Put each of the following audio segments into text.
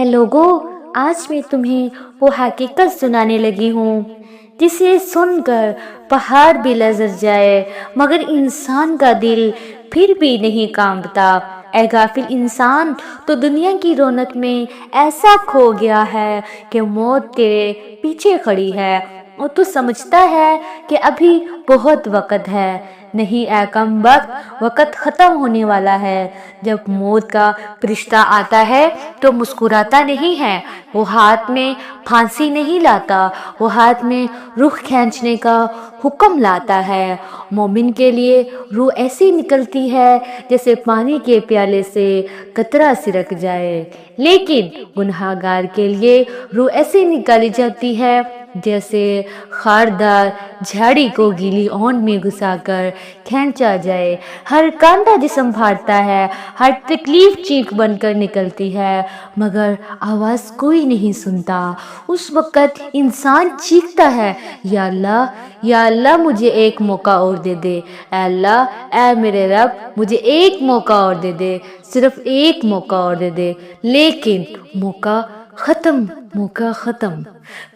लोगों, आज मैं तुम्हें वो हकीकत सुनाने लगी हूँ जिसे सुनकर पहाड़ भी लरज़ जाए मगर इंसान का दिल फिर भी नहीं कांपता। ऐ गाफिल इंसान, तो दुनिया की रौनक में ऐसा खो गया है कि मौत तेरे पीछे खड़ी है और तू समझता है कि अभी बहुत वक्त है। नहीं ऐ कम वक्त खत्म होने वाला है। जब मौत का फरिश्ता आता है तो मुस्कुराता नहीं है, वो हाथ में फांसी नहीं लाता, वो हाथ में रूह खींचने का हुक्म लाता है। मोमिन के लिए रूह ऐसी निकलती है जैसे पानी के प्याले से कतरा सिरक जाए, लेकिन गुनहगार के लिए रूह ऐसी निकाली जाती है जैसे खारदार झाड़ी को गीली ओंड में घुसाकर खींचा जाए। हर कांटा जिस्म फाड़ता है, हर तकलीफ चीख बनकर निकलती है, मगर आवाज़ कोई नहीं सुनता। उस वक़्त इंसान चीखता है, या अल्लाह मुझे एक मौका और दे दे। ऐ अल्लाह, ऐ मेरे रब, मुझे एक मौका और दे दे, सिर्फ एक मौका और दे दे। लेकिन मौका ख़त्म।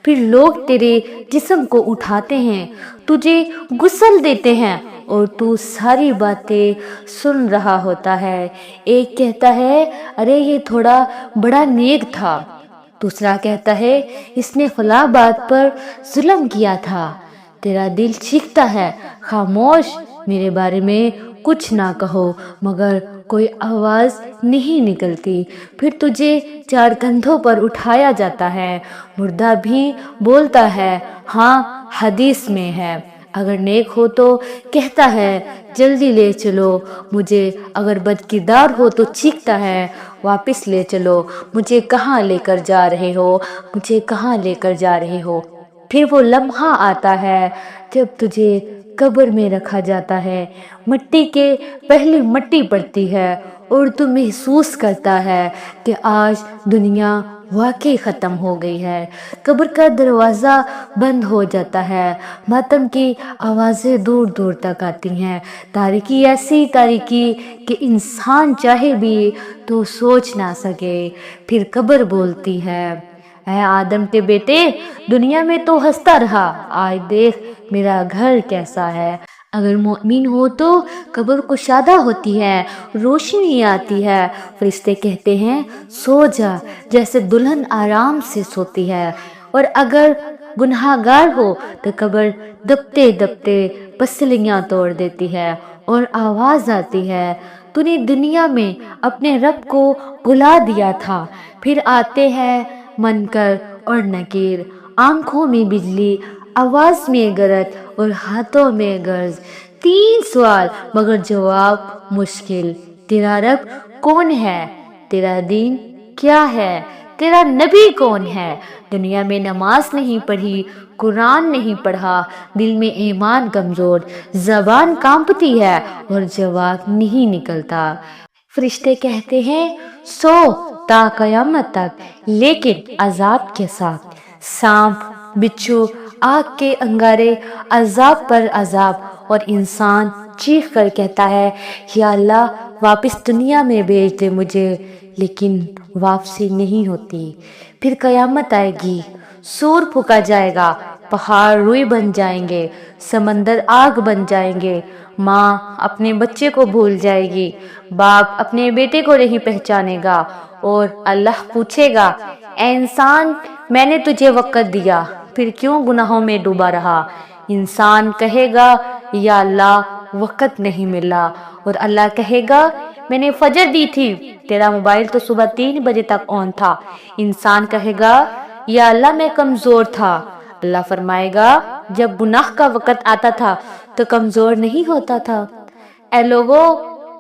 फिर लोग तेरे जिस्म को उठाते हैं, तुझे गुस्ल देते हैं और तू सारी बातें सुन रहा होता है। एक कहता है, अरे ये थोड़ा बड़ा नेक था। दूसरा कहता है, इसने फला बात पर जुल्म किया था। तेरा दिल चीखता है, खामोश, मेरे बारे में कुछ ना कहो, मगर कोई आवाज़ नहीं निकलती। फिर तुझे चार कंधों पर उठाया जाता है। मुर्दा भी बोलता है, हाँ हदीस में है, अगर नेक हो तो कहता है जल्दी ले चलो मुझे, अगर बदकिरदार हो तो चीखता है वापस ले चलो, मुझे कहाँ लेकर जा रहे हो, मुझे कहाँ लेकर जा रहे हो। फिर वो लम्हा आता है जब तुझे कब्र में रखा जाता है। मिट्टी के पहली मिट्टी पड़ती है और तू महसूस करता है कि आज दुनिया वाकई ख़त्म हो गई है। कब्र का दरवाज़ा बंद हो जाता है, मातम की आवाज़ें दूर दूर तक आती हैं। तारीकी ऐसी तारीकी कि इंसान चाहे भी तो सोच ना सके। फिर कब्र बोलती है, ऐ आदम के बेटे, दुनिया में तो हंसता रहा, आज देख मेरा घर कैसा है। अगर मोमिन हो तो कब्र कुशादा होती है, रोशनी आती है, फरिश्ते कहते हैं सो जा, जैसे दुल्हन आराम से सोती है। और अगर गुनहगार हो तो कब्र दबते दबते पसलियां तोड़ देती है और आवाज़ आती है, तूने दुनिया में अपने रब को भुला दिया था। फिर आते हैं मनकर और नकीर, आंखों में बिजली, आवाज़ में गरज और हाथों में गर्ज। 3 सवाल मगर जवाब मुश्किल। तेरा रब कौन है? तेरा दीन क्या है? तेरा नबी कौन है? दुनिया में नमाज नहीं पढ़ी, कुरान नहीं पढ़ा, दिल में ईमान कमज़ोर, ज़बान कांपती है और जवाब नहीं निकलता। फरिश्ते कहते हैं सो ता क़यामत तक, लेकिन अजाब के साथ। सांप, बिच्छू, आग के अंगारे, अजाब पर अजाब, और इंसान चीख कर कहता है, या अल्लाह वापस दुनिया में भेज दे मुझे, लेकिन वापसी नहीं होती। फिर क़यामत आएगी, सूर फूका जाएगा, पहाड़ रुई बन जाएंगे, समंदर आग बन जाएंगे, माँ अपने बच्चे को भूल जाएगी, बाप अपने बेटे को नहीं पहचानेगा, और अल्लाह पूछेगा, ऐ इंसान, मैंने तुझे वक़्त दिया, फिर क्यों गुनाहों में डूबा रहा? इंसान कहेगा, या अल्लाह वक़्त नहीं मिला, और अल्लाह कहेगा, मैंने फजर दी थी, तेरा मोबाइल तो सुबह 3 बजे तक ऑन था। इंसान कहेगा, या अल्लाह मैं कमज़ोर था। अल्लाह फरमाएगा, जब गुनाह का वक़्त आता था तो कमज़ोर नहीं होता था। ऐ लोगों,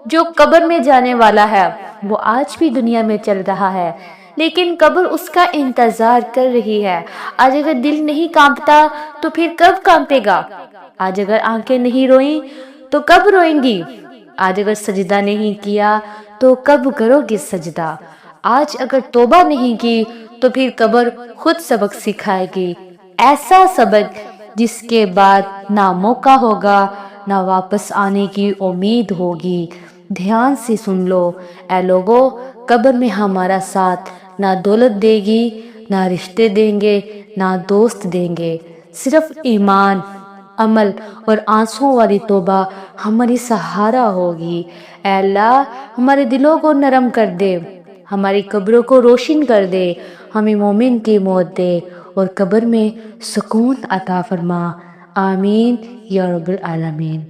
जो कब्र में जाने वाला है वो आज भी दुनिया में चल रहा है, लेकिन कब्र उसका इंतजार कर रही है। आज अगर दिल नहीं कांपता तो फिर कब कांपेगा? आज अगर आंखें नहीं रोई तो कब रोएंगी? आज अगर सजदा नहीं किया तो कब करोगे सजदा? आज अगर तौबा नहीं की तो फिर कब्र खुद सबक सिखाएगी, ऐसा सबक जिसके बाद ना मौका होगा, ना वापस आने की उम्मीद होगी। ध्यान से सुन लो ऐ लोगों, कब्र में हमारा साथ نہ دولت دے گی، نہ رشتے دیں گے، نہ دوست دیں گے، صرف ایمان، عمل اور آنسوں والی توبہ ہماری سہارا ہوگی۔ اے اللہ ہمارے دلوں کو نرم کر دے، ہماری قبروں کو روشن کر دے، ہمیں مومن کی موت دے اور قبر میں سکون عطا فرما۔ آمین یا رب العالمین۔